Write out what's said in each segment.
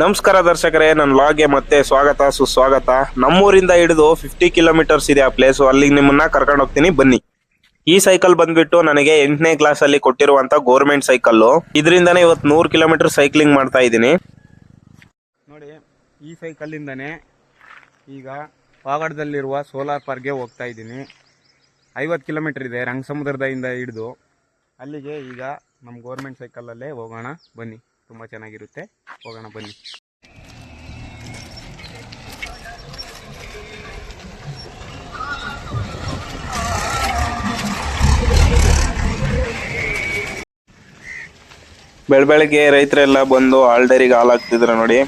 ನಮಸ್ಕಾರ ದರ್ಶಕರೇ, ನನ್ನ ವ್ಲಾಗ್ಗೆ ಮತ್ತೆ ಸ್ವಾಗತ ಸುಸ್ವಾಗತ. ನಮ್ಮೂರಿಂದ ಹಿಡಿದು 50 ಕಿಲೋಮೀಟರ್ಸ್ ಇದೆ ಆ ಪ್ಲೇಸು. ಅಲ್ಲಿಗೆ ನಿಮ್ಮನ್ನ ಕರ್ಕೊಂಡು ಹೋಗ್ತೀನಿ, ಬನ್ನಿ. ಈ ಸೈಕಲ್ ಬಂದ್ಬಿಟ್ಟು ನನಗೆ 8ನೇ ಕ್ಲಾಸ್ ಅಲ್ಲಿ ಕೊಟ್ಟಿರುವಂತ ಗೌರ್ಮೆಂಟ್ ಸೈಕಲ್ಲು. ಇದರಿಂದಾನೇ ಇವತ್ತು 100 ಕಿಲೋಮೀಟರ್ ಸೈಕ್ಲಿಂಗ್ ಮಾಡ್ತಾ ಇದ್ದೀನಿ. ನೋಡಿ, ಈ ಸೈಕಲ್ಲಿಂದನೇ ಈಗ ಪಾವಗಡದಲ್ಲಿರುವ ಸೋಲಾರ್ ಪಾರ್ಕ್ಗೆ ಹೋಗ್ತಾ ಇದ್ದೀನಿ. 50 ಕಿಲೋಮೀಟರ್ ಇದೆ ರಂಗಸಮುದ್ರದಿಂದ ಹಿಡಿದು ಅಲ್ಲಿಗೆ. ಈಗ ನಮ್ಮ ಗೌರ್ಮೆಂಟ್ ಸೈಕಲಲ್ಲೇ ಹೋಗೋಣ ಬನ್ನಿ, ತುಂಬ ಚೆನ್ನಾಗಿರುತ್ತೆ. ಹೋಗೋಣ ಬನ್ನಿ. ಬೆಳಗ್ಗೆ ರೈತರೆಲ್ಲ ಬಂದು ಆಲ್ಡರಿಗೆ ಹಾಲು ಹಾಕ್ತಿದ್ರು ನೋಡಿ.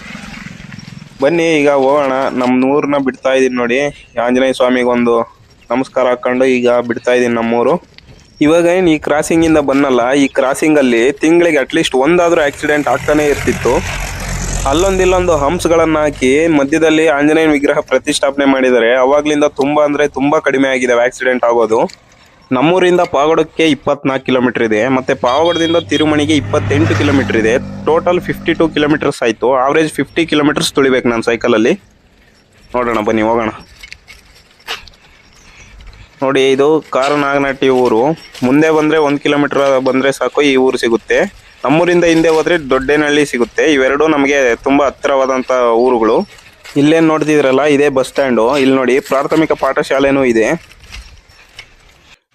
ಬನ್ನಿ ಈಗ ಹೋಗೋಣ. ನಮ್ಮ ಊರನ್ನ ಬಿಡ್ತಾ ಇದೀನಿ ನೋಡಿ. ಆಂಜನೇಯ ಸ್ವಾಮಿಗೆ ಒಂದು ನಮಸ್ಕಾರ ಹಾಕೊಂಡು ಈಗ ಬಿಡ್ತಾ ಇದೀನಿ ನಮ್ಮೂರು. ಇವಾಗ ಏನು ಈ ಕ್ರಾಸಿಂಗ್ ಇಂದ ಬನ್ನಲ್ಲ, ಈ ಕ್ರಾಸಿಂಗ್ ಅಲ್ಲಿ ತಿಂಗಳಿಗೆ ಅಟ್ಲೀಸ್ಟ್ ಒಂದಾದ್ರೂ ಆಕ್ಸಿಡೆಂಟ್ ಆಗ್ತಾನೆ ಇರ್ತಿತ್ತು. ಅಲ್ಲೊಂದಿಲ್ಲೊಂದು ಹಂಪ್ಸ್ಗಳನ್ನ ಹಾಕಿ ಮಧ್ಯದಲ್ಲಿ ಆಂಜನೇಯ ವಿಗ್ರಹ ಪ್ರತಿಷ್ಠಾಪನೆ ಮಾಡಿದ್ದಾರೆ. ಅವಾಗ್ಲಿಂದ ತುಂಬಾ ಅಂದ್ರೆ ತುಂಬಾ ಕಡಿಮೆ ಆಗಿದೆ ಆಕ್ಸಿಡೆಂಟ್ ಆಗೋದು. ನಮ್ಮೂರಿಂದ ಪಾವಗಡಕ್ಕೆ 24 ಕಿಲೋಮೀಟರ್ ಇದೆ, ಮತ್ತೆ ಪಾವಗಡದಿಂದ ತಿರುಮಣಿಗೆ 28 ಕಿಲೋಮೀಟರ್ ಇದೆ. ಟೋಟಲ್ 52 ಕಿಲೋಮೀಟರ್ಸ್ ಆಯ್ತು. ಆವರೇಜ್ 50 ಕಿಲೋಮೀಟರ್ಸ್ ತುಳಿಬೇಕು ನಾನು ಸೈಕಲಲ್ಲಿ. ನೋಡೋಣ ಬನ್ನಿ, ಹೋಗೋಣ. ನೋಡಿ, ಇದು ಕಾರನಾಗನಟ್ಟಿ ಊರು. ಮುಂದೆ ಬಂದ್ರೆ 1 ಕಿಲೋಮೀಟರ್ ಬಂದ್ರೆ ಸಾಕು ಈ ಊರು ಸಿಗುತ್ತೆ. ನಮ್ಮೂರಿಂದ ಹಿಂದೆ ಹೋದ್ರೆ ದೊಡ್ಡೇನಹಳ್ಳಿ ಸಿಗುತ್ತೆ. ಇವೆರಡು ನಮಗೆ ತುಂಬಾ ಹತ್ತಿರವಾದಂತ ಊರುಗಳು. ಇಲ್ಲೇನ್ ನೋಡ್ತಿದ್ರಲ್ಲ, ಇದೇ ಬಸ್ ಸ್ಟ್ಯಾಂಡು. ಇಲ್ಲಿ ನೋಡಿ ಪ್ರಾಥಮಿಕ ಪಾಠಶಾಲೆನೂ ಇದೆ.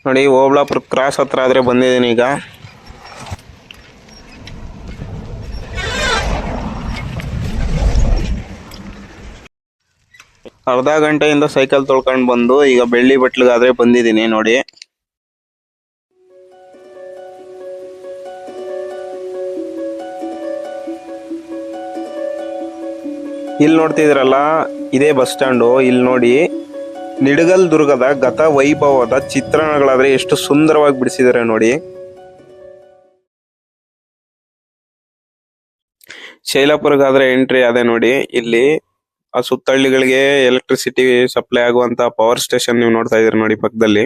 ನೋಡಿ, ಓಬಳಾಪುರ ಕ್ರಾಸ್ ಹತ್ರ ಆದ್ರೆ ಬಂದಿದ್ದೀನಿ ಈಗ. ಅರ್ಧ ಗಂಟೆಯಿಂದ ಸೈಕಲ್ ತೊಳ್ಕೊಂಡು ಬಂದು ಈಗ ಬೆಳ್ಳಿ ಬಟ್ಲಿಗಾದ್ರೆ ಬಂದಿದ್ದೀನಿ ನೋಡಿ. ಇಲ್ಲಿ ನೋಡ್ತಿದ್ರಲ್ಲ, ಇದೇ ಬಸ್ ಸ್ಟ್ಯಾಂಡು. ಇಲ್ಲಿ ನೋಡಿ, ನಿಡಗಲ್ ದುರ್ಗದ ಗತ ವೈಭವದ ಚಿತ್ರಣಗಳಾದ್ರೆ ಎಷ್ಟು ಸುಂದರವಾಗಿ ಬಿಡಿಸಿದ್ದಾರೆ ನೋಡಿ. ಶೈಲಾಪುರಗಾದ್ರೆ ಎಂಟ್ರಿ ಅದೇ ನೋಡಿ. ಇಲ್ಲಿ ಆ ಸುತ್ತಹಳ್ಳಿಗಳಿಗೆ ಎಲೆಕ್ಟ್ರಿಸಿಟಿ ಸಪ್ಲೈ ಆಗುವಂತ ಪವರ್ ಸ್ಟೇಷನ್ ನೀವು ನೋಡ್ತಾ ಇದೀರ ನೋಡಿ ಪಕ್ಕದಲ್ಲಿ.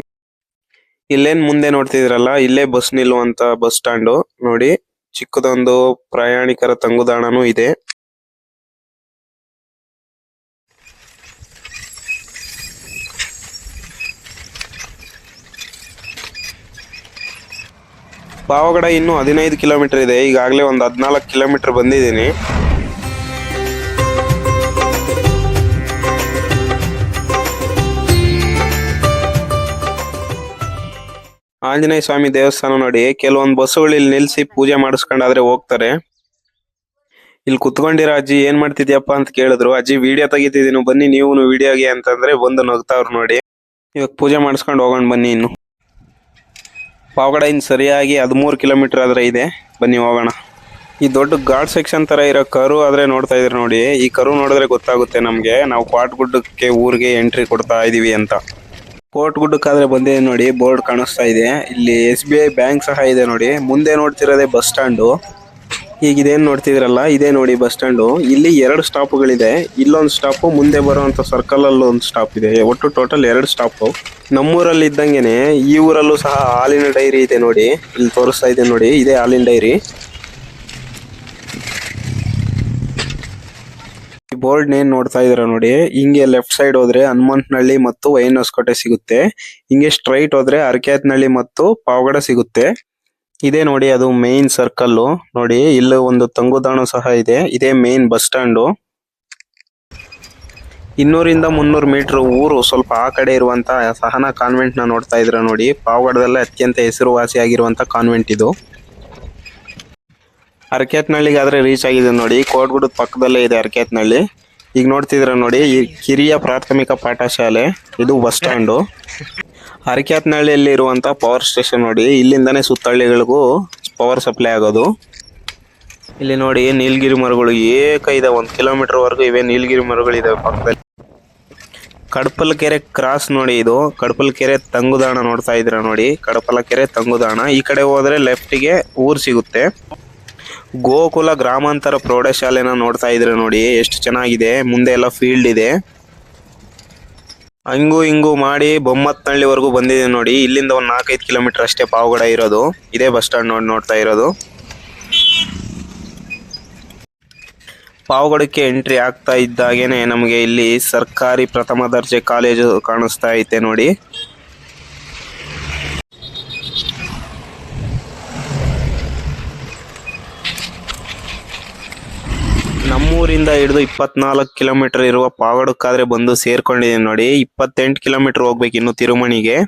ಇಲ್ಲೇನ್ ಮುಂದೆ ನೋಡ್ತಿದ್ರಲ್ಲ, ಇಲ್ಲೇ ಬಸ್ ನಿಲ್ಲುವಂತ ಬಸ್ ಸ್ಟ್ಯಾಂಡು ನೋಡಿ. ಚಿಕ್ಕದೊಂದು ಪ್ರಯಾಣಿಕರ ತಂಗುದಾಣನೂ ಇದೆ. ಪಾವಗಡ ಇನ್ನು 15 ಕಿಲೋಮೀಟರ್ ಇದೆ. ಈಗಾಗಲೇ ಒಂದು 14 ಕಿಲೋಮೀಟರ್ ಬಂದಿದ್ದೀನಿ. ಆಂಜನೇಯ ಸ್ವಾಮಿ ದೇವಸ್ಥಾನ ನೋಡಿ. ಕೆಲವೊಂದು ಬಸ್ಸುಗಳು ಇಲ್ಲಿ ನಿಲ್ಸಿ ಪೂಜೆ ಮಾಡಿಸ್ಕೊಂಡಾದ್ರೆ ಹೋಗ್ತಾರೆ. ಇಲ್ಲಿ ಕುತ್ಕೊಂಡಿರೋ ಅಜ್ಜಿ ಏನ್ ಮಾಡ್ತಿದ್ಯಪ್ಪ ಅಂತ ಕೇಳಿದ್ರು. ಅಜ್ಜಿ ವಿಡಿಯೋ ತೆಗಿತಿದೀನಿ ಬನ್ನಿ ನೀವು ವಿಡಿಯೋಗೆ ಅಂತಂದ್ರೆ ಬಂದು ನಗ್ತಾವ್ರು ನೋಡಿ. ಇವಾಗ ಪೂಜೆ ಮಾಡಿಸ್ಕೊಂಡು ಹೋಗೋಣ ಬನ್ನಿ. ಇನ್ನು ಪಾವಗಡ ಇನ್ನು ಸರಿಯಾಗಿ 13 ಕಿಲೋಮೀಟರ್ ಆದ್ರೆ ಇದೆ, ಬನ್ನಿ ಹೋಗೋಣ. ಈ ದೊಡ್ಡ ಘಾಟ್ ಸೆಕ್ಷನ್ ತರ ಇರೋ ಕರು ಆದ್ರೆ ನೋಡ್ತಾ ಇದ್ರಿ ನೋಡಿ. ಈ ಕರು ನೋಡಿದ್ರೆ ಗೊತ್ತಾಗುತ್ತೆ ನಮ್ಗೆ ನಾವು ಕ್ವಾಟ್ಗುಡ್ಡಕ್ಕೆ ಊರಿಗೆ ಎಂಟ್ರಿ ಕೊಡ್ತಾ ಇದೀವಿ ಅಂತ. ಕೋಟ್ ಗುಡ್ಡಕ್ಕಾದ್ರೆ ಬಂದಿದೆ ನೋಡಿ, ಬೋರ್ಡ್ ಕಾಣಿಸ್ತಾ ಇದೆ. ಇಲ್ಲಿ SBI ಬ್ಯಾಂಕ್ ಸಹ ಇದೆ ನೋಡಿ. ಮುಂದೆ ನೋಡ್ತಿರೋದೇ ಬಸ್ ಸ್ಟ್ಯಾಂಡು. ಈಗ ಇದೇನ್ ನೋಡ್ತಿದ್ರಲ್ಲ, ಇದೇ ನೋಡಿ ಬಸ್ ಸ್ಟ್ಯಾಂಡು. ಇಲ್ಲಿ 2 ಸ್ಟಾಪ್ಗಳಿದೆ. ಇಲ್ಲೊಂದು ಸ್ಟಾಪ್, ಮುಂದೆ ಬರುವಂತ ಸರ್ಕಲ್ ಅಲ್ಲಿ ಒಂದು ಸ್ಟಾಪ್ ಇದೆ. ಒಟ್ಟು ಟೋಟಲ್ 2 ಸ್ಟಾಪ್. ನಮ್ಮೂರಲ್ಲಿ ಇದ್ದಂಗೆನೆ ಈ ಊರಲ್ಲೂ ಸಹ ಹಾಲಿನ ಡೈರಿ ಇದೆ ನೋಡಿ. ಇಲ್ಲಿ ತೋರಿಸ್ತಾ ಇದೆ ನೋಡಿ, ಇದೇ ಹಾಲಿನ ಡೈರಿ. ಬೋರ್ಡ್ ನೇನ್ ನೋಡ್ತಾ ಇದೀರ ನೋಡಿ. ಹಿಂಗೆ ಲೆಫ್ಟ್ ಸೈಡ್ ಹೋದ್ರೆ ಹನುಮಂತನಹಳ್ಳಿ ಮತ್ತು ವೈನಸ್ಕೋಟೆ ಸಿಗುತ್ತೆ. ಹಿಂಗೆ ಸ್ಟ್ರೈಟ್ ಹೋದ್ರೆ ಅರಕೆತ್ನಹಳ್ಳಿ ಮತ್ತು ಪಾವಗಡ ಸಿಗುತ್ತೆ. ಇದೇ ನೋಡಿ ಅದು ಮೇನ್ ಸರ್ಕಲ್ ನೋಡಿ. ಇಲ್ಲಿ ಒಂದು ತಂಗುದಾಣ ಸಹ ಇದೆ. ಇದೇ ಮೇನ್ ಬಸ್ ಸ್ಟ್ಯಾಂಡು. 200 ರಿಂದ 300 ಮೀಟರ್ ಊರು ಸ್ವಲ್ಪ ಆ ಕಡೆ ಇರುವಂತ ಸಹನಾ ಕಾನ್ವೆಂಟ್ ನ ನೋಡ್ತಾ ಇದ್ರ ನೋಡಿ. ಪಾವಗಡದಲ್ಲೇ ಅತ್ಯಂತ ಹೆಸರುವಾಸಿಯಾಗಿರುವಂತ ಕಾನ್ವೆಂಟ್ ಇದು. ಅರಕೆತ್ನಹಳ್ಳಿಗಾದ್ರೆ ರೀಚ್ ಆಗಿದೆ ನೋಡಿ. ಕೋಟ್ಗುಡ್ಡದ ಪಕ್ಕದಲ್ಲೇ ಇದೆ ಅರಕೆತ್ನಹಳ್ಳಿ. ಈಗ ನೋಡ್ತಿದ್ರ ನೋಡಿ, ಈ ಕಿರಿಯ ಪ್ರಾಥಮಿಕ ಪಾಠಶಾಲೆ, ಇದು ಬಸ್ ಸ್ಟ್ಯಾಂಡು. ಅರಕೆತ್ನಹಳ್ಳಿಯಲ್ಲಿ ಇರುವಂತ ಪವರ್ ಸ್ಟೇಷನ್ ನೋಡಿ. ಇಲ್ಲಿಂದಾನೇ ಸುತ್ತಹಳ್ಳಿಗಳಿಗೂ ಪವರ್ ಸಪ್ಲೈ ಆಗೋದು. ಇಲ್ಲಿ ನೋಡಿ ನೀಲಗಿರಿ ಮರಗಳು ಏಕ ಇದೆ. 1 ಕಿಲೋಮೀಟರ್ ವರೆಗೂ ಇವೆ ನೀಲಗಿರಿ ಮರಗಳಿದಾವೆ ಪಕ್ಕದಲ್ಲಿ. ಕಡಪಲ ಕೆರೆ ಕ್ರಾಸ್ ನೋಡಿ. ಇದು ಕಡಪಲ ಕೆರೆ ತಂಗುದಾಣ ನೋಡ್ತಾ ಇದ್ರ ನೋಡಿ. ಕಡಪಲ ಕೆರೆ ತಂಗುದಾಣ. ಈ ಕಡೆ ಹೋದ್ರೆ ಲೆಫ್ಟ್ಗೆ ಊರ್ ಸಿಗುತ್ತೆ. ಗೋಕುಲ ಗ್ರಾಮಾಂತರ ಪ್ರೌಢಶಾಲೆನ ನೋಡ್ತಾ ಇದ್ರೆ ನೋಡಿ, ಎಷ್ಟು ಚೆನ್ನಾಗಿದೆ. ಮುಂದೆ ಎಲ್ಲ ಫೀಲ್ಡ್ ಇದೆ. ಹಂಗು ಹಿಂಗು ಮಾಡಿ ಬೊಮ್ಮತ್ನಹಳ್ಳಿವರೆಗೂ ಬಂದಿದೆ ನೋಡಿ. ಇಲ್ಲಿಂದ ಒಂದು 4-5 ಕಿಲೋಮೀಟರ್ ಅಷ್ಟೇ ಪಾವಗಡ ಇರೋದು. ಇದೇ ಬಸ್ ಸ್ಟ್ಯಾಂಡ್ ನೋಡ್ತಾ ಇರೋದು. ಪಾವಗಡಕ್ಕೆ ಎಂಟ್ರಿ ಆಗ್ತಾ ಇದ್ದಾಗೇನೆ ನಮಗೆ ಇಲ್ಲಿ ಸರ್ಕಾರಿ ಪ್ರಥಮ ದರ್ಜೆ ಕಾಲೇಜು ಕಾಣಿಸ್ತಾ ಐತೆ ನೋಡಿ. ನಮ್ಮೂರಿಂದ ಹಿಡಿದು 24 ಕಿಲೋಮೀಟರ್ ಇರುವ ಪಾವಗಡಕ್ಕಾದ್ರೆ ಬಂದು ಸೇರ್ಕೊಂಡಿದ್ದೀನಿ ನೋಡಿ. 28 ಕಿಲೋಮೀಟರ್ ಹೋಗ್ಬೇಕು ಇನ್ನು ತಿರುಮಣಿಗೆ.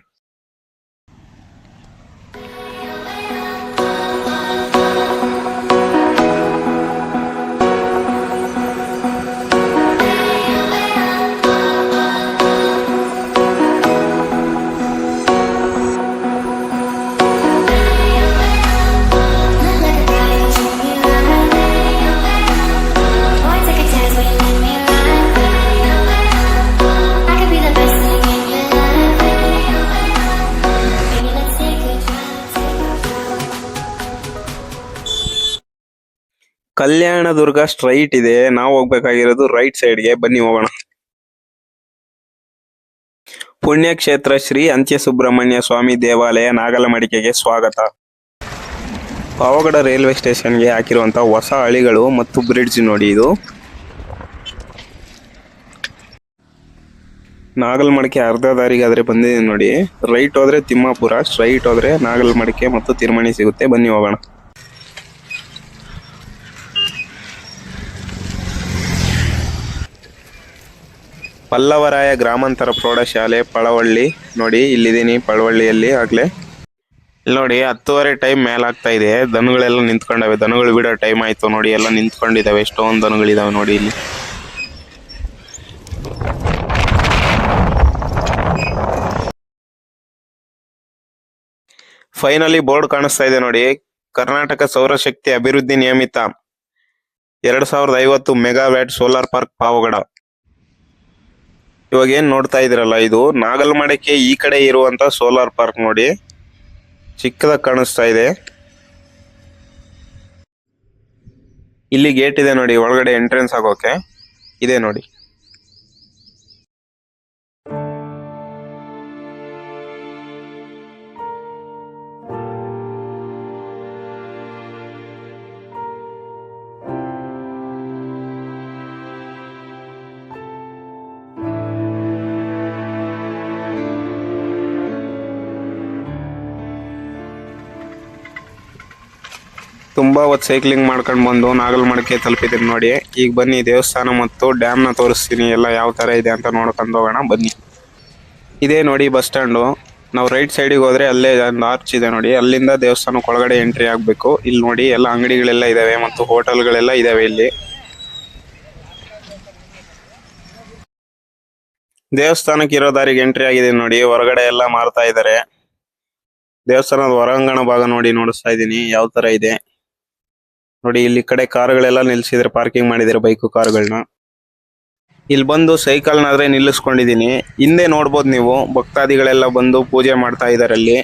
ಕಲ್ಯಾಣದುರ್ಗ ಸ್ಟ್ರೈಟ್ ಇದೆ, ನಾವು ಹೋಗ್ಬೇಕಾಗಿರೋದು ರೈಟ್ ಸೈಡ್ಗೆ. ಬನ್ನಿ ಹೋಗೋಣ. ಪುಣ್ಯಕ್ಷೇತ್ರ ಶ್ರೀ ಅಂತ್ಯ ಸುಬ್ರಹ್ಮಣ್ಯ ಸ್ವಾಮಿ ದೇವಾಲಯ ನಾಗಲಮಡಿಕೆಗೆ ಸ್ವಾಗತ. ಪಾವಗಡ ರೈಲ್ವೆ ಸ್ಟೇಷನ್ಗೆ ಹಾಕಿರುವಂತ ಹೊಸ ಹಳಿಗಳು ಮತ್ತು ಬ್ರಿಡ್ಜ್ ನೋಡಿ. ಇದು ನಾಗಲಮಡಿಕೆ ಅರ್ಧ ದಾರಿಗಾದ್ರೆ ಬಂದಿದೆ ನೋಡಿ. ರೈಟ್ ಹೋದ್ರೆ ತಿಮ್ಮಾಪುರ, ಸ್ಟ್ರೈಟ್ ಹೋದ್ರೆ ನಾಗಲಮಡಿಕೆ ಮತ್ತು ತಿರುಮಣಿ ಸಿಗುತ್ತೆ. ಬನ್ನಿ ಹೋಗೋಣ. ಪಲ್ಲವರಾಯ ಗ್ರಾಮಾಂತರ ಪ್ರೌಢಶಾಲೆ ಪಳವಳ್ಳಿ ನೋಡಿ. ಇಲ್ಲಿದ್ದೀನಿ ಪಳವಳ್ಳಿಯಲ್ಲಿ. ಆಗ್ಲೇ ಇಲ್ಲಿ ನೋಡಿ 10:30 ಟೈಮ್ ಮೇಲಾಗ್ತಾ ಇದೆ. ದನಗಳೆಲ್ಲ ನಿಂತ್ಕೊಂಡವೆ. ದನಗಳು ಬಿಡೋ ಟೈಮ್ ಆಯ್ತು ನೋಡಿ. ಎಲ್ಲ ನಿಂತ್ಕೊಂಡಿದ್ದಾವೆ. ಎಷ್ಟೊಂದು ದನಗಳಿದಾವೆ ನೋಡಿ ಇಲ್ಲಿ. ಫೈನಲಿ ಬೋರ್ಡ್ ಕಾಣಿಸ್ತಾ ಇದೆ ನೋಡಿ. ಕರ್ನಾಟಕ ಸೌರಶಕ್ತಿ ಅಭಿವೃದ್ಧಿ ನಿಯಮಿತ 2050 ಮೆಗಾವ್ಯಾಟ್ ಸೋಲಾರ್ ಪಾರ್ಕ್ ಪಾವಗಡ. ಇವಾಗ ಏನ್ ನೋಡ್ತಾ ಇದ್ರಲ್ಲ, ಇದು ನಾಗಲಮಡಿಕೆ ಈ ಕಡೆ ಇರುವಂತ ಸೋಲಾರ್ ಪಾರ್ಕ್ ನೋಡಿ. ಚಿಕ್ಕದಾಗಿ ಕಾಣಿಸ್ತಾ ಇದೆ. ಇಲ್ಲಿ ಗೇಟ್ ಇದೆ ನೋಡಿ, ಒಳಗಡೆ ಎಂಟ್ರೆನ್ಸ್ ಆಗೋಕೆ ಇದೆ ನೋಡಿ. ತುಂಬಾ ಹೊತ್ತು ಸೈಕ್ಲಿಂಗ್ ಮಾಡ್ಕೊಂಡು ಬಂದು ನಾಗಲಮಡಿಕೆ ತಲುಪಿದ್ದೀನಿ ನೋಡಿ. ಈಗ ಬನ್ನಿ ದೇವಸ್ಥಾನ ಮತ್ತು ಡ್ಯಾಮ್ ನ ತೋರಿಸ್ತೀನಿ, ಎಲ್ಲ ಯಾವ ತರ ಇದೆ ಅಂತ ನೋಡ್ಕೊಂಡು ಹೋಗೋಣ ಬನ್ನಿ. ಇದೇ ನೋಡಿ ಬಸ್ ಸ್ಟ್ಯಾಂಡು. ನಾವು ರೈಟ್ ಸೈಡಿಗೆ ಹೋದ್ರೆ ಅಲ್ಲೇ ಒಂದು ಆರ್ಚ್ ಇದೆ ನೋಡಿ. ಅಲ್ಲಿಂದ ದೇವಸ್ಥಾನಕ್ಕೆ ಒಳಗಡೆ ಎಂಟ್ರಿ ಆಗ್ಬೇಕು. ಇಲ್ಲಿ ನೋಡಿ ಎಲ್ಲ ಅಂಗಡಿಗಳೆಲ್ಲ ಇದಾವೆ ಮತ್ತು ಹೋಟೆಲ್ಗಳೆಲ್ಲ ಇದಾವೆ. ಇಲ್ಲಿ ದೇವಸ್ಥಾನಕ್ಕೆ ಇರೋ ದಾರಿಗೆ ಎಂಟ್ರಿ ಆಗಿದೆ ನೋಡಿ. ಹೊರಗಡೆ ಎಲ್ಲ ಮಾರ್ತಾ ಇದ್ದಾರೆ. ದೇವಸ್ಥಾನದ ಹೊರಾಂಗಣ ಭಾಗ ನೋಡಿ ನೋಡಿಸ್ತಾ ಇದ್ದೀನಿ ಯಾವ ತರ ಇದೆ ನೋಡಿ. ಇಲ್ಲಿ ಕಡೆ ಕಾರುಗಳೆಲ್ಲ ನಿಲ್ಸಿದ್ರೆ, ಪಾರ್ಕಿಂಗ್ ಮಾಡಿದ್ದಾರೆ ಬೈಕು ಕಾರುಗಳನ್ನ. ಇಲ್ಲಿ ಬಂದು ಸೈಕಲ್ನಾದ್ರೆ ನಿಲ್ಲಿಸ್ಕೊಂಡಿದೀನಿ. ಹಿಂದೆ ನೋಡ್ಬೋದು ನೀವು, ಭಕ್ತಾದಿಗಳೆಲ್ಲ ಬಂದು ಪೂಜೆ ಮಾಡ್ತಾ ಇದಾರೆ ಅಲ್ಲಿ.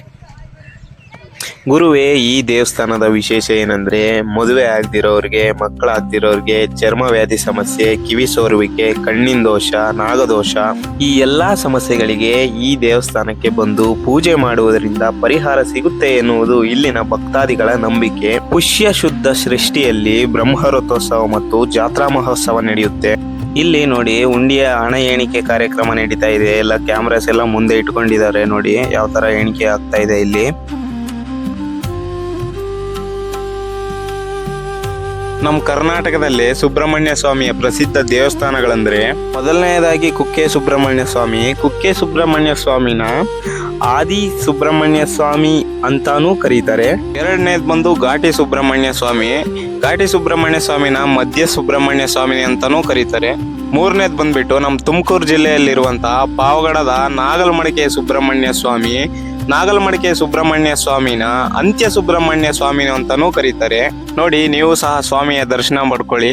ಗುರುವೇ, ಈ ದೇವಸ್ಥಾನದ ವಿಶೇಷ ಏನಂದ್ರೆ ಮದುವೆ ಆಗದಿರೋರ್ಗೆ, ಮಕ್ಕಳಾಗ್ದಿರೋರ್ಗೆ, ಚರ್ಮ ವ್ಯಾಧಿ ಸಮಸ್ಯೆ, ಕಿವಿ ಸೋರುವಿಕೆ, ಕಣ್ಣಿನ ದೋಷ, ನಾಗದೋಷ, ಈ ಎಲ್ಲಾ ಸಮಸ್ಯೆಗಳಿಗೆ ಈ ದೇವಸ್ಥಾನಕ್ಕೆ ಬಂದು ಪೂಜೆ ಮಾಡುವುದರಿಂದ ಪರಿಹಾರ ಸಿಗುತ್ತೆ ಎನ್ನುವುದು ಇಲ್ಲಿನ ಭಕ್ತಾದಿಗಳ ನಂಬಿಕೆ. ಪುಷ್ಯ ಶುದ್ಧ ಸೃಷ್ಟಿಯಲ್ಲಿ ಬ್ರಹ್ಮರಥೋತ್ಸವ ಮತ್ತು ಜಾತ್ರಾ ಮಹೋತ್ಸವ ನಡೆಯುತ್ತೆ. ಇಲ್ಲಿ ನೋಡಿ ಉಂಡಿಯ ಹಣ ಎಣಿಕೆ ಕಾರ್ಯಕ್ರಮ ನಡೀತಾ ಇದೆ. ಎಲ್ಲ ಕ್ಯಾಮ್ರಾಸ್ ಎಲ್ಲ ಮುಂದೆ ಇಟ್ಕೊಂಡಿದ್ದಾರೆ ನೋಡಿ, ಯಾವ ತರ ಎಣಿಕೆ ಆಗ್ತಾ ಇದೆ ಇಲ್ಲಿ. ನಮ್ಮ ಕರ್ನಾಟಕದಲ್ಲಿ ಸುಬ್ರಹ್ಮಣ್ಯ ಸ್ವಾಮಿಯ ಪ್ರಸಿದ್ಧ ದೇವಸ್ಥಾನಗಳಂದ್ರೆ ಮೊದಲನೆಯದಾಗಿ ಕುಕ್ಕೆ ಸುಬ್ರಹ್ಮಣ್ಯ ಸ್ವಾಮಿ. ಕುಕ್ಕೆ ಸುಬ್ರಹ್ಮಣ್ಯ ಸ್ವಾಮಿನ ಆದಿ ಸುಬ್ರಹ್ಮಣ್ಯ ಸ್ವಾಮಿ ಅಂತಾನೂ ಕರೀತಾರೆ. ಎರಡನೇದು ಬಂದು ಘಾಟಿ ಸುಬ್ರಹ್ಮಣ್ಯ ಸ್ವಾಮಿ. ಘಾಟಿ ಸುಬ್ರಹ್ಮಣ್ಯ ಸ್ವಾಮಿನ ಮಧ್ಯ ಸುಬ್ರಹ್ಮಣ್ಯ ಸ್ವಾಮಿ ಅಂತಾನೂ ಕರೀತಾರೆ. ಮೂರನೇದು ಬಂದ್ಬಿಟ್ಟು ನಮ್ಮ ತುಮಕೂರು ಜಿಲ್ಲೆಯಲ್ಲಿರುವಂತಹ ಪಾವಗಡದ ನಾಗಲಮಡಿಕೆ ಸುಬ್ರಹ್ಮಣ್ಯ ಸ್ವಾಮಿ. ನಾಗಲಮಡಿಕೆ ಸುಬ್ರಹ್ಮಣ್ಯ ಸ್ವಾಮಿನ ಅಂತ್ಯ ಸುಬ್ರಹ್ಮಣ್ಯ ಸ್ವಾಮಿನ ಅಂತಾನೂ ಕರೀತಾರೆ. ನೋಡಿ, ನೀವು ಸಹ ಸ್ವಾಮಿಯ ದರ್ಶನ ಮಾಡ್ಕೊಳ್ಳಿ.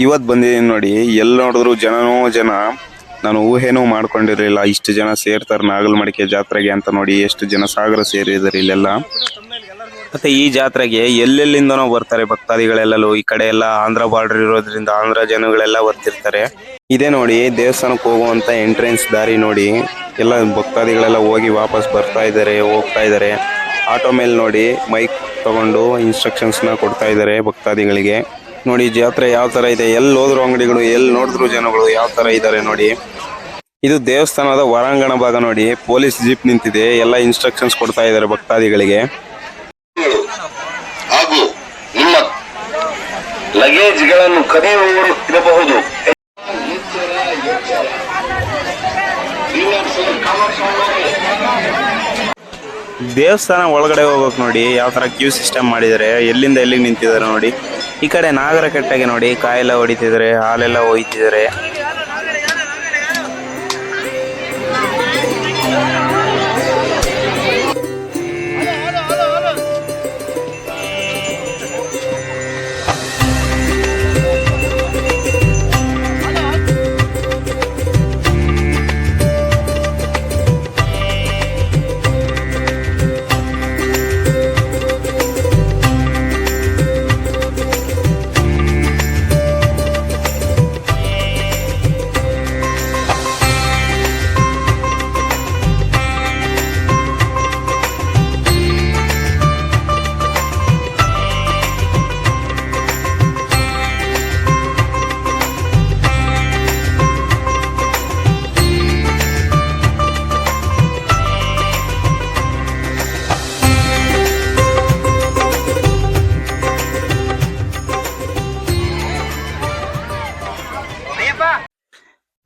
ಇವತ್ತು ಬಂದಿದ್ದೀನಿ ನೋಡಿ. ಎಲ್ಲಿ ನೋಡಿದ್ರು ಜನನೋ ಜನ. ನಾನು ಊಹೆನೂ ಮಾಡ್ಕೊಂಡಿರಲಿಲ್ಲ ಇಷ್ಟು ಜನ ಸೇರ್ತಾರೆ ನಾಗಲಮಡಿಕೆ ಜಾತ್ರೆಗೆ ಅಂತ. ನೋಡಿ ಎಷ್ಟು ಜನ ಸಾಗರ ಸೇರಿದ್ದಾರೆ ಇಲ್ಲೆಲ್ಲ. ಮತ್ತೆ ಈ ಜಾತ್ರೆಗೆ ಎಲ್ಲೆಲ್ಲಿಂದನೋ ಬರ್ತಾರೆ ಭಕ್ತಾದಿಗಳೆಲ್ಲೂ. ಈ ಕಡೆ ಎಲ್ಲ ಆಂಧ್ರ ಬಾರ್ಡರ್ ಇರೋದ್ರಿಂದ ಆಂಧ್ರ ಜನಗಳೆಲ್ಲ ಬರ್ತಿರ್ತಾರೆ. ಇದೇ ನೋಡಿ ದೇವಸ್ಥಾನಕ್ಕೆ ಹೋಗುವಂತ ಎಂಟ್ರೆನ್ಸ್ ದಾರಿ ನೋಡಿ. ಎಲ್ಲ ಭಕ್ತಾದಿಗಳೆಲ್ಲ ಹೋಗಿ ವಾಪಸ್ ಬರ್ತಾ ಇದ್ದಾರೆ, ಹೋಗ್ತಾ ಇದ್ದಾರೆ. ಆಟೋ ಮೇಲೆ ನೋಡಿ ಮೈಕ್ ತಗೊಂಡು ಇನ್ಸ್ಟ್ರಕ್ಷನ್ಸ್ ನ ಕೊಡ್ತಾ ಇದ್ದಾರೆ ಭಕ್ತಾದಿಗಳಿಗೆ. ನೋಡಿ ಜಾತ್ರೆ ಯಾವ ತರ ಇದೆ, ಎಲ್ಲಿ ಹೋದ್ರು ಅಂಗಡಿಗಳು, ಎಲ್ಲಿ ನೋಡಿದ್ರು ಜನಗಳು ಯಾವ ತರ ಇದ್ದಾರೆ ನೋಡಿ. ಇದು ದೇವಸ್ಥಾನದ ಹೊರಾಂಗಣ ಭಾಗ ನೋಡಿ. ಪೊಲೀಸ್ ಜೀಪ್ ನಿಂತಿದೆ, ಎಲ್ಲ ಇನ್ಸ್ಟ್ರಕ್ಷನ್ಸ್ ಕೊಡ್ತಾ ಇದ್ದಾರೆ ಭಕ್ತಾದಿಗಳಿಗೆ. ಹಾಗೂ ನಿಮ್ಮ ಲಗೇಜ್ಗಳನ್ನು ಕದಿಯುವವರು ಇರಬಹುದು. ದೇವಸ್ಥಾನ ಒಳಗಡೆ ಹೋಗೋಕೆ ನೋಡಿ ಯಾವ ತರ ಕ್ಯೂ ಸಿಸ್ಟಮ್ ಮಾಡಿದ್ದಾರೆ, ಎಲ್ಲಿಂದ ಎಲ್ಲಿಗೆ ನಿಂತಿದ್ದಾರೆ ನೋಡಿ. ಈ ಕಡೆ ನಾಗರಕಟ್ಟೆಗೆ ನೋಡಿ ಕಾಯೆಲ್ಲ ಹೊಡಿತಿದ್ದಾರೆ, ಹಾಲೆಲ್ಲ ಒಯ್ತಿದ್ದಾರೆ.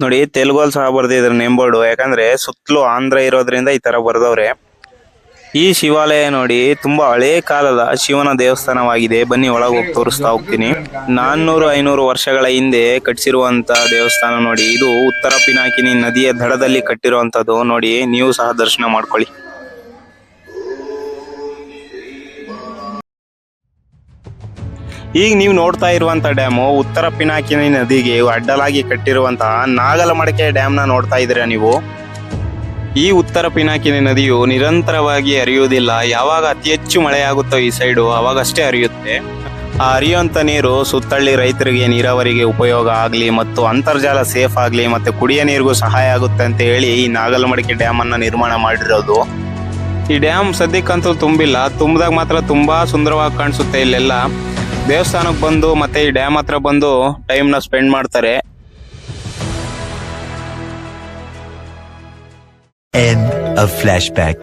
ನೋಡಿ ತೆಲುಗಲ್ಲಿ ಸಹ ಬರ್ದಿದ್ರು ನೇಮ್ ಬೋರ್ಡ್, ಯಾಕಂದ್ರೆ ಸುತ್ತಲೂ ಆಂಧ್ರ ಇರೋದ್ರಿಂದ ಈ ತರ ಬರ್ದವ್ರೆ. ಈ ಶಿವಾಲಯ ನೋಡಿ ತುಂಬಾ ಹಳೇ ಕಾಲದ ಶಿವನ ದೇವಸ್ಥಾನವಾಗಿದೆ. ಬನ್ನಿ ಒಳಗೆ ಹೋಗಿ ತೋರಿಸ್ತಾ ಹೋಗ್ತೀನಿ. 400-500 ವರ್ಷಗಳ ಹಿಂದೆ ಕಟ್ಟಿಸಿರುವಂತ ದೇವಸ್ಥಾನ ನೋಡಿ. ಇದು ಉತ್ತರ ಪಿನಾಕಿನಿ ನದಿಯ ದಡದಲ್ಲಿ ಕಟ್ಟಿರುವಂತದ್ದು ನೋಡಿ. ನೀವು ಸಹ ದರ್ಶನ ಮಾಡ್ಕೊಳ್ಳಿ. ಈಗ ನೀವು ನೋಡ್ತಾ ಇರುವಂತ ಡ್ಯಾಮು ಉತ್ತರ ಪಿನಾಕಿನಿ ನದಿಗೆ ಅಡ್ಡಲಾಗಿ ಕಟ್ಟಿರುವಂತಹ ನಾಗಲಮಡಕೆ ಡ್ಯಾಮ್ ನ ನೋಡ್ತಾ ಇದ್ದೀರಾ ನೀವು. ಈ ಉತ್ತರ ಪಿನಾಕಿನಿ ನದಿಯು ನಿರಂತರವಾಗಿ ಹರಿಯುವುದಿಲ್ಲ. ಯಾವಾಗ ಅತಿ ಹೆಚ್ಚು ಮಳೆಯಾಗುತ್ತೋ ಈ ಸೈಡು ಅವಾಗಷ್ಟೇ ಹರಿಯುತ್ತೆ. ಆ ಹರಿಯುವಂತ ನೀರು ಸುತ್ತಳ್ಳಿ ರೈತರಿಗೆ ನೀರಾವರಿಗೆ ಉಪಯೋಗ ಆಗ್ಲಿ ಮತ್ತು ಅಂತರ್ಜಾಲ ಸೇಫ್ ಆಗ್ಲಿ ಮತ್ತೆ ಕುಡಿಯ ನೀರಿಗೂ ಸಹಾಯ ಆಗುತ್ತೆ ಅಂತ ಹೇಳಿ ಈ ನಾಗಲಮಡಕೆ ಡ್ಯಾಮ್ ಅನ್ನ ನಿರ್ಮಾಣ ಮಾಡಿರೋದು. ಈ ಡ್ಯಾಮ್ ಸದ್ಯಕ್ಕಂತೂ ತುಂಬಿಲ್ಲ, ತುಂಬಿದಾಗ ಮಾತ್ರ ತುಂಬಾ ಸುಂದರವಾಗಿ ಕಾಣಿಸುತ್ತೆ. ಇಲ್ಲೆಲ್ಲ ದೇವಸ್ಥಾನಕ್ಕೆ ಬಂದು ಮತ್ತೆ ಈ ಡ್ಯಾಮ್ ಹತ್ರ ಬಂದು ಟೈಮ್ ನ ಸ್ಪೆಂಡ್ ಮಾಡ್ತಾರೆ. End of flashback.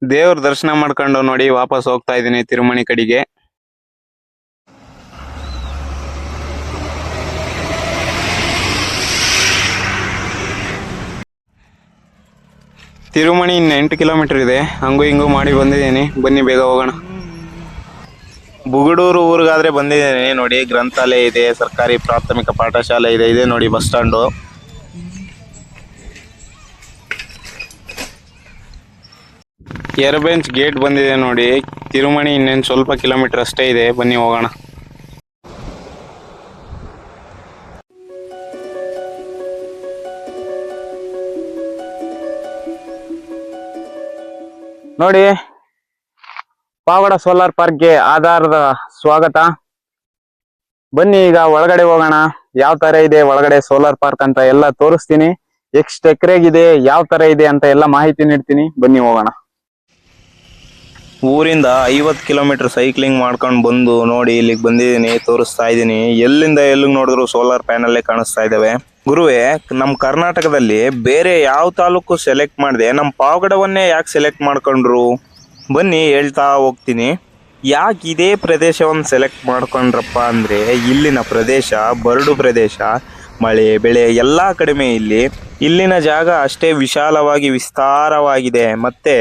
ದೇವ್ರ ದರ್ಶನ ಮಾಡ್ಕೊಂಡು ನೋಡಿ ವಾಪಸ್ ಹೋಗ್ತಾ ಇದೀನಿ ತಿರುಮಣಿ ಕಡೆಗೆ. ತಿರುಮಣಿ ಇನ್ನು 8 ಕಿಲೋಮೀಟರ್ ಇದೆ. ಹಂಗು ಹಿಂಗು ಮಾಡಿ ಬಂದಿದ್ದೀನಿ. ಬನ್ನಿ ಬೇಗ ಹೋಗೋಣ. ಬುಗಡೂರು ಊರಿಗಾದ್ರೆ ಬಂದಿದ್ದೀನಿ ನೋಡಿ. ಗ್ರಂಥಾಲಯ ಇದೆ, ಸರ್ಕಾರಿ ಪ್ರಾಥಮಿಕ ಪಾಠಶಾಲೆ ಇದೆ. ಇದೆ ನೋಡಿ ಬಸ್ ಸ್ಟ್ಯಾಂಡು. ಎರಬೆಂಚ್ ಗೇಟ್ ಬಂದಿದೆ ನೋಡಿ. ತಿರುಮಣಿ ಇನ್ನೇನು ಸ್ವಲ್ಪ ಕಿಲೋಮೀಟರ್ ಅಷ್ಟೇ ಇದೆ. ಬನ್ನಿ ಹೋಗೋಣ. ನೋಡಿ ಪಾವಗಡ ಸೋಲಾರ್ ಪಾರ್ಕ್ಗೆ ಆಧಾರದ ಸ್ವಾಗತ. ಬನ್ನಿ ಈಗ ಒಳಗಡೆ ಹೋಗೋಣ. ಯಾವ ತರ ಇದೆ ಒಳಗಡೆ ಸೋಲಾರ್ ಪಾರ್ಕ್ ಅಂತ ಎಲ್ಲ ತೋರಿಸ್ತೀನಿ. ಎಷ್ಟು ಎಕರೆಗಿದೆ, ಯಾವ ತರ ಇದೆ ಅಂತ ಎಲ್ಲ ಮಾಹಿತಿ ನೀಡ್ತೀನಿ. ಬನ್ನಿ ಹೋಗೋಣ. ಊರಿಂದ 50 ಕಿಲೋಮೀಟರ್ ಸೈಕ್ಲಿಂಗ್ ಮಾಡ್ಕೊಂಡು ಬಂದು ನೋಡಿ ಇಲ್ಲಿಗೆ ಬಂದಿದ್ದೀನಿ, ತೋರಿಸ್ತಾ ಇದ್ದೀನಿ. ಎಲ್ಲಿಂದ ಎಲ್ಲಿಗೆ ನೋಡಿದ್ರು ಸೋಲಾರ್ ಪ್ಯಾನಲ್ಲೇ ಕಾಣಿಸ್ತಾ ಇದಾವೆ. ಗುರುವೇ, ನಮ್ಮ ಕರ್ನಾಟಕದಲ್ಲಿ ಬೇರೆ ಯಾವ ತಾಲೂಕು ಸೆಲೆಕ್ಟ್ ಮಾಡಿದೆ, ನಮ್ಮ ಪಾವಗಡವನ್ನೇ ಯಾಕೆ ಸೆಲೆಕ್ಟ್ ಮಾಡ್ಕೊಂಡ್ರು? ಬನ್ನಿ ಹೇಳ್ತಾ ಹೋಗ್ತೀನಿ. ಯಾಕೆ ಇದೇ ಪ್ರದೇಶವನ್ನು ಸೆಲೆಕ್ಟ್ ಮಾಡ್ಕೊಂಡ್ರಪ್ಪ ಅಂದರೆ ಇಲ್ಲಿನ ಪ್ರದೇಶ ಬರಡು ಪ್ರದೇಶ, ಮಳೆ ಬೆಳೆ ಎಲ್ಲ ಕಡಿಮೆ. ಇಲ್ಲಿನ ಜಾಗ ಅಷ್ಟೇ ವಿಶಾಲವಾಗಿ ವಿಸ್ತಾರವಾಗಿದೆ. ಮತ್ತೆ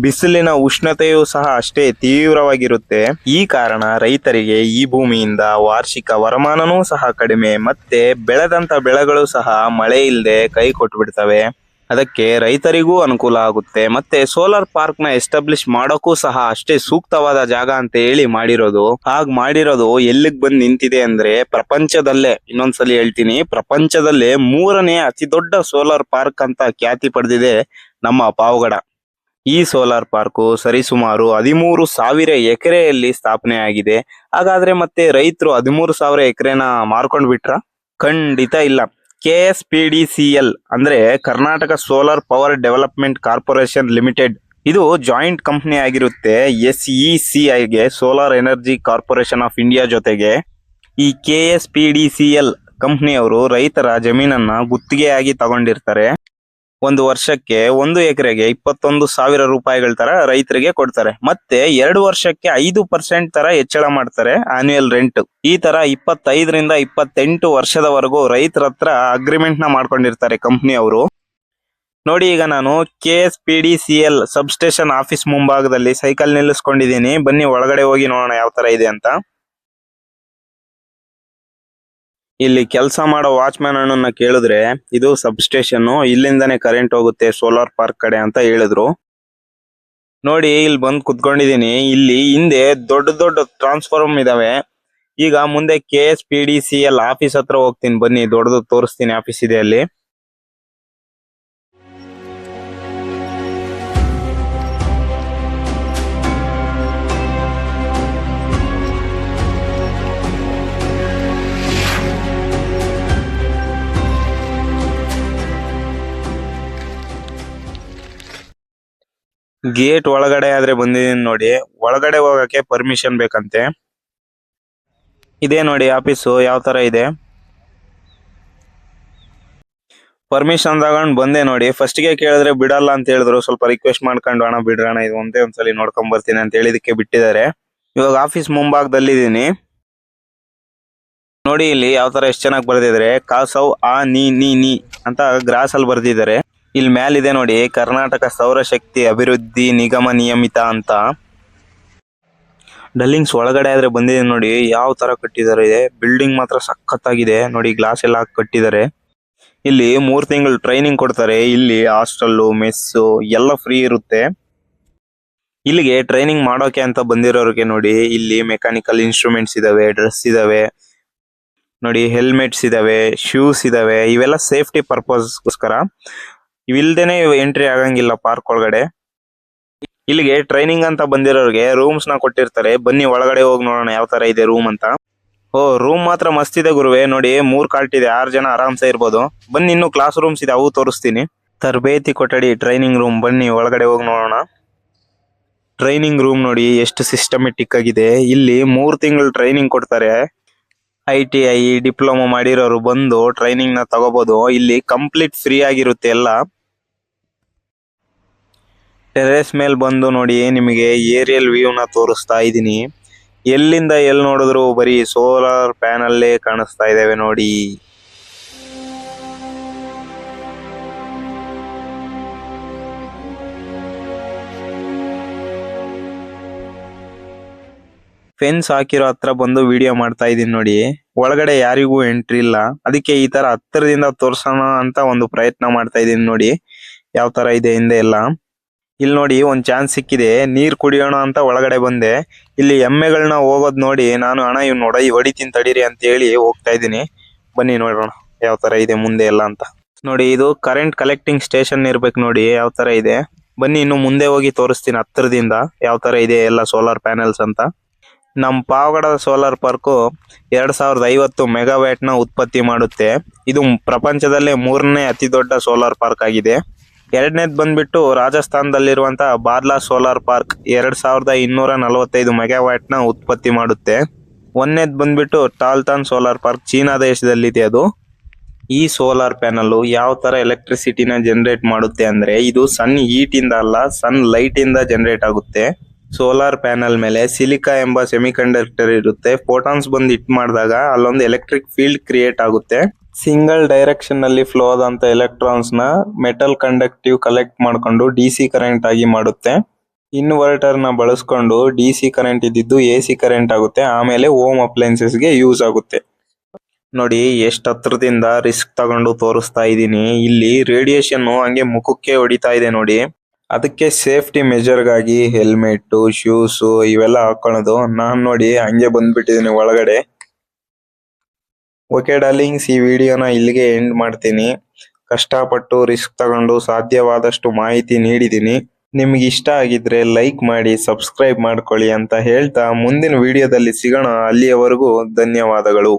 ಬಿಸಿಲಿನ ಉಷ್ಣತೆಯೂ ಸಹ ಅಷ್ಟೇ ತೀವ್ರವಾಗಿರುತ್ತೆ. ಈ ಕಾರಣ ರೈತರಿಗೆ ಈ ಭೂಮಿಯಿಂದ ವಾರ್ಷಿಕ ವರಮಾನನೂ ಸಹ ಕಡಿಮೆ. ಮತ್ತೆ ಬೆಳೆದಂತ ಬೆಳೆಗಳು ಸಹ ಮಳೆ ಇಲ್ಲದೆ ಕೈ ಕೊಟ್ಬಿಡ್ತವೆ. ಅದಕ್ಕೆ ರೈತರಿಗೂ ಅನುಕೂಲ ಆಗುತ್ತೆ. ಮತ್ತೆ ಸೋಲಾರ್ ಪಾರ್ಕ್ ನ ಎಸ್ಟಾಬ್ಲಿಷ್ ಮಾಡೋಕ್ಕೂ ಸಹ ಅಷ್ಟೇ ಸೂಕ್ತವಾದ ಜಾಗ ಅಂತ ಹೇಳಿ ಮಾಡಿರೋದು. ಹಾಗ್ ಮಾಡಿರೋದು ಎಲ್ಲಿಗೆ ಬಂದು ನಿಂತಿದೆ ಅಂದ್ರೆ ಪ್ರಪಂಚದಲ್ಲೇ, ಇನ್ನೊಂದ್ಸಲಿ ಹೇಳ್ತೀನಿ, ಪ್ರಪಂಚದಲ್ಲೇ 3ನೇ ಅತಿ ದೊಡ್ಡ ಸೋಲಾರ್ ಪಾರ್ಕ್ ಅಂತ ಖ್ಯಾತಿ ಪಡೆದಿದೆ ನಮ್ಮ ಪಾವಗಡ. ಈ ಸೋಲಾರ್ ಪಾರ್ಕು ಸರಿಸುಮಾರು 13,000 ಎಕರೆಯಲ್ಲಿ ಸ್ಥಾಪನೆ ಆಗಿದೆ. ಹಾಗಾದ್ರೆ ಮತ್ತೆ ರೈತರು 13,000 ಎಕರೆನ ಮಾರ್ಕೊಂಡ್ ಬಿಟ್ರ? ಖಂಡಿತ ಇಲ್ಲ. KSPDCL ಅಂದ್ರೆ Karnataka solar power development corporation limited, ಇದು ಜಾಯಿಂಟ್ ಕಂಪನಿ ಆಗಿರುತ್ತೆ SECIಗೆ, solar energy corporation of India ಜೊತೆಗೆ. ಈ KSPDCL ಕಂಪನಿಯವರು ರೈತರ ಜಮೀನನ್ನ ಗುತ್ತಿಗೆಯಾಗಿ ತಗೊಂಡಿರ್ತಾರೆ. ಒಂದು ವರ್ಷಕ್ಕೆ 1 ಎಕರೆಗೆ 21,000 ರೂಪಾಯಿಗಳ ತರ ರೈತರಿಗೆ ಕೊಡ್ತಾರೆ. ಮತ್ತೆ 2 ವರ್ಷಕ್ಕೆ 5% ತರ ಹೆಚ್ಚಳ ಮಾಡ್ತಾರೆ ಆನ್ಯುಯಲ್ ರೆಂಟ್. ಈ ತರ 25ರಿಂದ 28 ವರ್ಷದವರೆಗೂ ರೈತರ ಹತ್ರ ಅಗ್ರಿಮೆಂಟ್ ನ ಮಾಡ್ಕೊಂಡಿರ್ತಾರೆ ಕಂಪನಿಯವರು. ನೋಡಿ, ಈಗ ನಾನು KSPDCL ಸಬ್ ಸ್ಟೇಷನ್ ಆಫೀಸ್ ಮುಂಭಾಗದಲ್ಲಿ ಸೈಕಲ್ ನಿಲ್ಲಿಸ್ಕೊಂಡಿದ್ದೀನಿ. ಬನ್ನಿ ಒಳಗಡೆ ಹೋಗಿ ನೋಡೋಣ ಯಾವ ತರ ಇದೆ ಅಂತ. ಇಲ್ಲಿ ಕೆಲಸ ಮಾಡೋ ವಾಚ್ಮ್ಯಾನ್ ಅಣ್ಣನ ಕೇಳಿದ್ರೆ, ಇದು ಸಬ್ ಸ್ಟೇಷನ್, ಇಲ್ಲಿಂದಾನೇ ಕರೆಂಟ್ ಹೋಗುತ್ತೆ ಸೋಲಾರ್ ಪಾರ್ಕ್ ಕಡೆ ಅಂತ ಹೇಳಿದ್ರು. ನೋಡಿ, ಇಲ್ಲಿ ಬಂದು ಕುತ್ಕೊಂಡಿದೀನಿ. ಇಲ್ಲಿ ಹಿಂದೆ ದೊಡ್ಡ ದೊಡ್ಡ ಟ್ರಾನ್ಸ್ಫಾರ್ಮ್ ಇದಾವೆ. ಈಗ ಮುಂದೆ KSPDCL ಆಫೀಸ್ ಹತ್ರ ಹೋಗ್ತೀನಿ. ಬನ್ನಿ, ದೊಡ್ಡದು ತೋರಿಸ್ತೀನಿ ಆಫೀಸ್ ಇದೆ ಅಲ್ಲಿ. ಗೇಟ್ ಒಳಗಡೆ ಆದ್ರೆ ಬಂದಿದ್ದೀನಿ ನೋಡಿ. ಒಳಗಡೆ ಹೋಗಕ್ಕೆ ಪರ್ಮಿಷನ್ ಬೇಕಂತೆ. ಇದೇ ನೋಡಿ ಆಫೀಸು ಯಾವ ತರ ಇದೆ. ಪರ್ಮಿಷನ್ ತಗೊಂಡ್ ಬಂದೆ ನೋಡಿ. ಫಸ್ಟ್ ಗೆ ಕೇಳಿದ್ರೆ ಬಿಡಲ್ಲ ಅಂತ ಹೇಳಿದ್ರು. ಸ್ವಲ್ಪ ರಿಕ್ವೆಸ್ಟ್ ಮಾಡ್ಕೊಂಡು, ಅಣ್ಣ ಬಿಡ್ರಣ, ಇದು ಒಂದ್ಸಲಿ ನೋಡ್ಕೊಂಡ್ ಬರ್ತೀನಿ ಅಂತ ಹೇಳಿದಕ್ಕೆ ಬಿಟ್ಟಿದ್ದಾರೆ. ಇವಾಗ ಆಫೀಸ್ ಮುಂಭಾಗದಲ್ಲಿದ್ದೀನಿ ನೋಡಿ. ಇಲ್ಲಿ ಯಾವ ತರ ಎಷ್ಟು ಚೆನ್ನಾಗಿ ಬರ್ದಿದ್ದಾರೆ. ಕಾಸವ್ ಆ ನೀ ಅಂತ ಗ್ರಾಸ್ ಅಲ್ಲಿ ಬರ್ದಿದ್ದಾರೆ. ಇಲ್ಲಿ ಮ್ಯಾಲಿದೆ ನೋಡಿ, ಕರ್ನಾಟಕ ಸೌರಶಕ್ತಿ ಅಭಿವೃದ್ಧಿ ನಿಗಮ ನಿಯಮಿತ ಅಂತ. ಡಲ್ಲಿಂಗ್ಸ್ ಒಳಗಡೆ ಆದ್ರೆ ಬಂದಿದೆ ನೋಡಿ, ಯಾವ ತರ ಕಟ್ಟಿದ್ದಾರೆ. ಬಿಲ್ಡಿಂಗ್ ಮಾತ್ರ ಸಖತ್ತಾಗಿದೆ ನೋಡಿ. ಗ್ಲಾಸ್ ಎಲ್ಲ ಹಾಕಿ ಕಟ್ಟಿದ್ದಾರೆ. ಇಲ್ಲಿ 3 ತಿಂಗಳು ಟ್ರೈನಿಂಗ್ ಕೊಡ್ತಾರೆ. ಇಲ್ಲಿ ಹಾಸ್ಟೆಲ್ಲು, ಮೆಸ್ಸು ಎಲ್ಲ ಫ್ರೀ ಇರುತ್ತೆ. ಇಲ್ಲಿಗೆ ಟ್ರೈನಿಂಗ್ ಮಾಡೋಕೆ ಅಂತ ಬಂದಿರೋರಿಗೆ ನೋಡಿ, ಇಲ್ಲಿ ಮೆಕ್ಯಾನಿಕಲ್ ಇನ್ಸ್ಟ್ರೂಮೆಂಟ್ಸ್ ಇದಾವೆ, ಡ್ರೆಸ್ ಇದಾವೆ ನೋಡಿ, ಹೆಲ್ಮೆಟ್ಸ್ ಇದಾವೆ, ಶೂಸ್ ಇದಾವೆ. ಇವೆಲ್ಲ ಸೇಫ್ಟಿ ಪರ್ಪಸ್ಗೋಸ್ಕರ. ಇವಿಲ್ದೇನೆ ಎಂಟ್ರಿ ಆಗಂಗಿಲ್ಲ ಪಾರ್ಕ್ ಒಳಗಡೆ. ಇಲ್ಲಿಗೆ ಟ್ರೈನಿಂಗ್ ಅಂತ ಬಂದಿರೋರಿಗೆ ರೂಮ್ಸ್ ನ ಕೊಟ್ಟಿರ್ತಾರೆ. ಬನ್ನಿ ಒಳಗಡೆ ಹೋಗಿ ನೋಡೋಣ ಯಾವ ತರ ಇದೆ ರೂಮ್ ಅಂತ. ರೂಮ್ ಮಾತ್ರ ಮಸ್ತ್ ಇದೆ ಗುರುವೆ. ನೋಡಿ, 3 ಕಾಟ್ ಇದೆ, 6 ಜನ ಆರಾಮ್ಸೆ ಇರ್ಬೋದು. ಬನ್ನಿ, ಇನ್ನು ಕ್ಲಾಸ್ ರೂಮ್ಸ್ ಇದೆ, ಅವು ತೋರಿಸ್ತೀನಿ. ತರಬೇತಿ ಕೊಠಡಿ, ಟ್ರೈನಿಂಗ್ ರೂಮ್. ಬನ್ನಿ ಒಳಗಡೆ ಹೋಗಿ ನೋಡೋಣ. ಟ್ರೈನಿಂಗ್ ರೂಮ್ ನೋಡಿ ಎಷ್ಟು ಸಿಸ್ಟಮೆಟಿಕ್ ಆಗಿದೆ. ಇಲ್ಲಿ 3 ತಿಂಗಳು ಟ್ರೈನಿಂಗ್ ಕೊಡ್ತಾರೆ. ITI ಡಿಪ್ಲೊಮಾ ಮಾಡಿರೋರು ಬಂದು ಟ್ರೈನಿಂಗ್ ನ ತಗೋಬಹುದು. ಇಲ್ಲಿ ಕಂಪ್ಲೀಟ್ ಫ್ರೀ ಆಗಿರುತ್ತೆ ಎಲ್ಲ. ಟೆರೆಸ್ ಮೇಲೆ ಬಂದು ನೋಡಿ, ನಿಮಗೆ ಏರಿಯಲ್ ವ್ಯೂ ನ ತೋರಿಸ್ತಾ ಇದ್ದೀನಿ. ಎಲ್ಲಿಂದ ಎಲ್ಲಿ ನೋಡಿದ್ರು ಬರೀ ಸೋಲಾರ್ ಪ್ಯಾನಲ್ಲೇ ಕಾಣಿಸ್ತಾ ಇದಾವೆ ನೋಡಿ. ಫೆನ್ಸ್ ಹಾಕಿರೋ ಹತ್ರ ಬಂದು ವಿಡಿಯೋ ಮಾಡ್ತಾ ಇದೀನಿ ನೋಡಿ. ಒಳಗಡೆ ಯಾರಿಗೂ ಎಂಟ್ರಿ ಇಲ್ಲ, ಅದಕ್ಕೆ ಈ ತರ ಹತ್ತಿರದಿಂದ ತೋರ್ಸೋಣ ಅಂತ ಒಂದು ಪ್ರಯತ್ನ ಮಾಡ್ತಾ ಇದೀನಿ ನೋಡಿ ಯಾವ ತರ ಇದೆ ಹಿಂದೆ ಎಲ್ಲ. ಇಲ್ಲಿ ನೋಡಿ, ಒಂದ್ ಚಾನ್ಸ್ ಸಿಕ್ಕಿದೆ, ನೀರ್ ಕುಡಿಯೋಣ ಅಂತ ಒಳಗಡೆ ಬಂದೆ. ಇಲ್ಲಿ ಎಮ್ಮೆಗಳನ್ನ ಹೋಗೋದ್ ನೋಡಿ ನಾನು, ಅಣ್ಣ ಇವ್ ಹೊಡಿತೀನಿ ತಡೀರಿ ಅಂತ ಹೇಳಿ ಹೋಗ್ತಾ ಇದೀನಿ. ಬನ್ನಿ ನೋಡೋಣ ಯಾವ ತರ ಇದೆ ಮುಂದೆ ಎಲ್ಲ ಅಂತ. ನೋಡಿ, ಇದು ಕರೆಂಟ್ ಕಲೆಕ್ಟಿಂಗ್ ಸ್ಟೇಷನ್ ಇರ್ಬೇಕು ನೋಡಿ ಯಾವ ತರ ಇದೆ. ಬನ್ನಿ ಇನ್ನು ಮುಂದೆ ಹೋಗಿ ತೋರಿಸ್ತೀನಿ ಹತ್ತಿರದಿಂದ ಯಾವ ತರ ಇದೆ ಎಲ್ಲ ಸೋಲಾರ್ ಪ್ಯಾನೆಲ್ಸ್ ಅಂತ. ನಮ್ಮ ಪಾವಗಡದ ಸೋಲಾರ್ ಪಾರ್ಕು 2050 ಮೆಗಾವ್ಯಾಟ್ ನ ಉತ್ಪತ್ತಿ ಮಾಡುತ್ತೆ. ಇದು ಪ್ರಪಂಚದಲ್ಲೇ 3ನೇ ಅತಿ ದೊಡ್ಡ ಸೋಲಾರ್ ಪಾರ್ಕ್ ಆಗಿದೆ. 2ನೇದು ಬಂದ್ಬಿಟ್ಟು ರಾಜಸ್ಥಾನದಲ್ಲಿರುವಂತ ಬಾರ್ಲಾ ಸೋಲಾರ್ ಪಾರ್ಕ್ 2245 ಮೆಗಾವ್ಯಾಟ್ ನ ಉತ್ಪತ್ತಿ ಮಾಡುತ್ತೆ. 1ನೇದು ಬಂದ್ಬಿಟ್ಟು ಟಾಲ್ತಾನ್ ಸೋಲಾರ್ ಪಾರ್ಕ್ ಚೀನಾ ದೇಶದಲ್ಲಿದೆ ಅದು. ಈ ಸೋಲಾರ್ ಪ್ಯಾನಲ್ ಯಾವ ತರ ಎಲೆಕ್ಟ್ರಿಸಿಟಿನ ಜನರೇಟ್ ಮಾಡುತ್ತೆ ಅಂದ್ರೆ, ಇದು ಸನ್ ಹೀಟ್ ಇಂದ ಅಲ್ಲ, ಸನ್ ಲೈಟ್ ಇಂದ ಜನರೇಟ್ ಆಗುತ್ತೆ. ಸೋಲಾರ್ ಪ್ಯಾನಲ್ ಮೇಲೆ ಸಿಲಿಕಾ ಎಂಬ ಸೆಮಿಕಂಡಕ್ಟರ್ ಇರುತ್ತೆ. ಫೋಟಾನ್ಸ್ ಬಂದು ಹಿಟ್ ಮಾಡಿದಾಗ ಅಲ್ಲೊಂದು ಎಲೆಕ್ಟ್ರಿಕ್ ಫೀಲ್ಡ್ ಕ್ರಿಯೇಟ್ ಆಗುತ್ತೆ. ಸಿಂಗಲ್ ಡೈರೆಕ್ಷನ್ ನಲ್ಲಿ ಫ್ಲೋ ಆದಂತ ಎಲೆಕ್ಟ್ರಾನ್ಸ್ ನ ಮೆಟಲ್ ಕಂಡಕ್ಟಿವ್ ಕಲೆಕ್ಟ್ ಮಾಡ್ಕೊಂಡು DC ಕರೆಂಟ್ ಆಗಿ ಮಾಡುತ್ತೆ. ಇನ್ವರ್ಟರ್ ನ ಬಳಸ್ಕೊಂಡು DC ಕರೆಂಟ್ ಇದ್ದಿದ್ದು AC ಕರೆಂಟ್ ಆಗುತ್ತೆ. ಆಮೇಲೆ ಹೋಮ್ ಅಪ್ಲೈನ್ಸಸ್ ಗೆ ಯೂಸ್ ಆಗುತ್ತೆ. ನೋಡಿ ಎಷ್ಟು ಹತ್ರದಿಂದ ರಿಸ್ಕ್ ತಗೊಂಡು ತೋರಿಸ್ತಾ ಇದ್ದೀನಿ. ಇಲ್ಲಿ ರೇಡಿಯೇಷನ್ ಹಂಗೆ ಮುಖಕ್ಕೆ ಹೊಡಿತಾ ಇದೆ ನೋಡಿ. ಅದಕ್ಕೆ ಸೇಫ್ಟಿ ಮೆಜರ್ಗಾಗಿ ಹೆಲ್ಮೆಟ್, ಶೂಸ್ ಇವೆಲ್ಲ ಹಾಕೊಳ್ಳೋದು. ನಾನ್ ನೋಡಿ ಹಂಗೆ ಬಂದ್ಬಿಟ್ಟಿದ್ದೀನಿ ಒಳಗಡೆ. ಓಕೆ ಡಾರ್ಲಿಂಗ್ಸ್, ಈ ವಿಡಿಯೋನ ಇಲ್ಲಿಗೆ ಎಂಡ್ ಮಾಡ್ತೀನಿ. ಕಷ್ಟಪಟ್ಟು ರಿಸ್ಕ್ ತಗೊಂಡು ಸಾಧ್ಯವಾದಷ್ಟು ಮಾಹಿತಿ ನೀಡಿದ್ದೀನಿ. ನಿಮ್ಗೆ ಇಷ್ಟ ಆಗಿದ್ರೆ ಲೈಕ್ ಮಾಡಿ ಸಬ್ಸ್ಕ್ರೈಬ್ ಮಾಡ್ಕೊಳ್ಳಿ ಅಂತ ಹೇಳ್ತಾ ಮುಂದಿನ ವಿಡಿಯೋದಲ್ಲಿ ಸಿಗೋಣ. ಅಲ್ಲಿಯವರೆಗೂ ಧನ್ಯವಾದಗಳು.